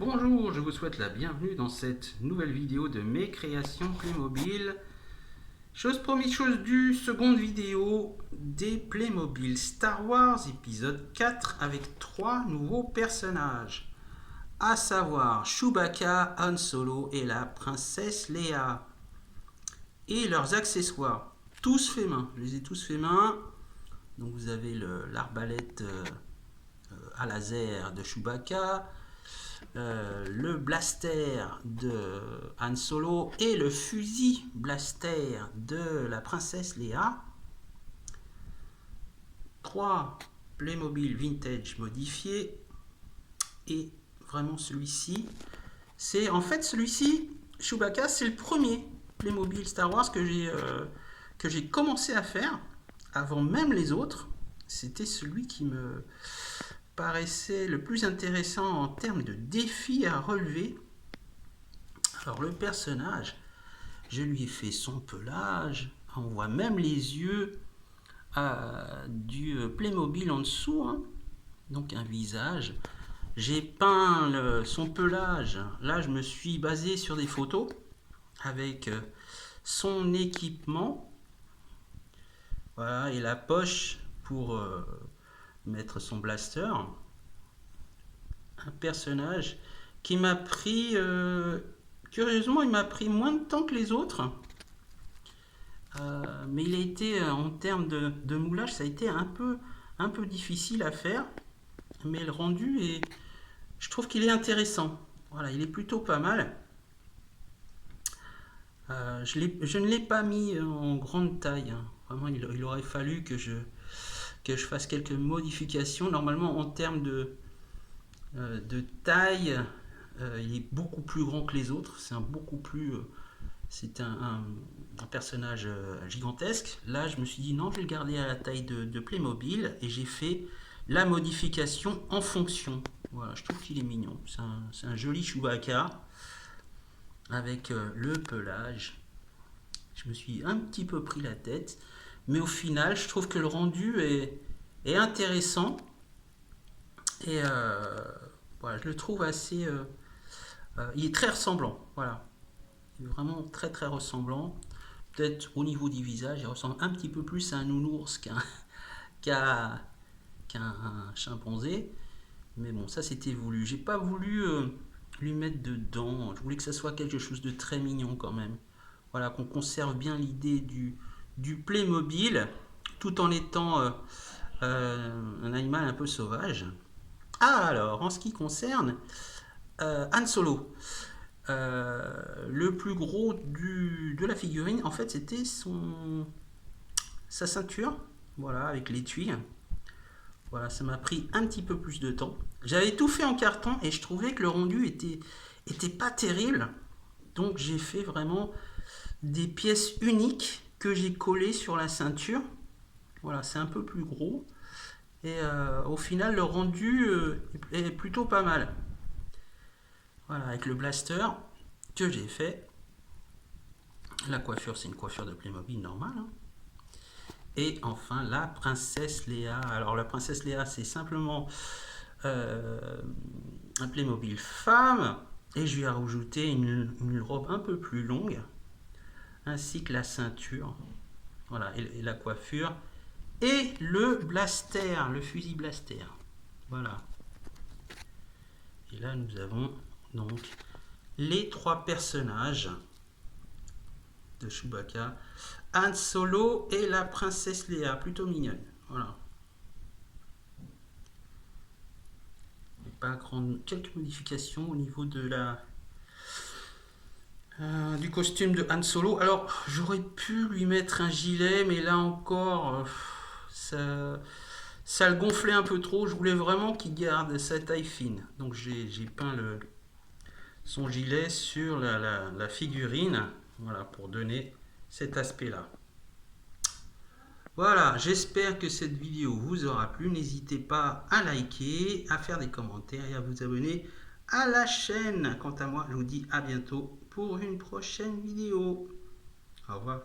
Bonjour, je vous souhaite la bienvenue dans cette nouvelle vidéo de mes créations Playmobil. Chose promise, chose due, seconde vidéo des Playmobil Star Wars épisode 4 avec 3 nouveaux personnages. À savoir Chewbacca, Han Solo et la princesse Leia. Et leurs accessoires, tous faits main. Je les ai tous faits main. Donc vous avez l'arbalète à laser de Chewbacca, le blaster de Han Solo et le fusil blaster de la princesse Leia. 3 Playmobil vintage modifiés. Et vraiment celui-ci, c'est en fait celui-ci, Chewbacca, c'est le premier Playmobil Star Wars que j'ai commencé à faire avant même les autres. C'était celui qui me paraissait le plus intéressant en termes de défis à relever. Alors le personnage, je lui ai fait son pelage, on voit même les yeux du Playmobil en dessous, hein. Donc un visage. J'ai peint son pelage, là je me suis basé sur des photos avec son équipement, voilà, et la poche pour mettre son blaster. Un personnage qui m'a pris, curieusement, il m'a pris moins de temps que les autres. Mais il a été, en termes de moulage, ça a été un peu difficile à faire. Mais le rendu, je trouve qu'il est intéressant. Voilà, il est plutôt pas mal. Je ne l'ai pas mis en grande taille, hein. Vraiment, il aurait fallu que je fasse quelques modifications. Normalement, en termes de taille, il est beaucoup plus grand que les autres. C'est un personnage gigantesque. Là, je me suis dit non, je vais le garder à la taille de Playmobil et j'ai fait la modification en fonction. Voilà, je trouve qu'il est mignon. C'est un joli Chewbacca avec le pelage. Je me suis un petit peu pris la tête, mais au final, je trouve que le rendu est intéressant et voilà, je le trouve assez. Il est très ressemblant. Voilà, il est vraiment très très ressemblant. Peut-être au niveau du visage, il ressemble un petit peu plus à un nounours qu'un chimpanzé. Mais bon, ça c'était voulu. J'ai pas voulu lui mettre de dents. Je voulais que ça soit quelque chose de très mignon quand même. Voilà, qu'on conserve bien l'idée du Playmobil tout en étant un animal un peu sauvage. Ah, alors, en ce qui concerne Han Solo, le plus gros de la figurine, en fait, c'était sa ceinture, voilà, avec l'étui. Voilà, ça m'a pris un petit peu plus de temps. J'avais tout fait en carton et je trouvais que le rendu était pas terrible. Donc j'ai fait vraiment des pièces uniques que j'ai collées sur la ceinture. Voilà, c'est un peu plus gros. Et au final, le rendu est plutôt pas mal. Voilà, avec le blaster que j'ai fait. La coiffure, c'est une coiffure de Playmobil normale, hein. Et enfin, la princesse Léa. Alors, la princesse Léa, c'est simplement un Playmobil femme. Et je lui ai rajouté une robe un peu plus longue, ainsi que la ceinture. Voilà, et la coiffure. Et le blaster, le fusil blaster. Voilà. Et là, nous avons donc les 3 personnages de Chewbacca, Han Solo et la princesse Leia, plutôt mignonne. Voilà. Pas grande, quelques modifications au niveau de du costume de Han Solo. Alors, j'aurais pu lui mettre un gilet, mais là encore, ça le gonflait un peu trop. Je voulais vraiment qu'il garde sa taille fine. Donc, j'ai peint son gilet sur la figurine, voilà, pour donner cet aspect-là. Voilà, j'espère que cette vidéo vous aura plu. N'hésitez pas à liker, à faire des commentaires et à vous abonner à la chaîne. Quant à moi, je vous dis à bientôt pour une prochaine vidéo. Au revoir.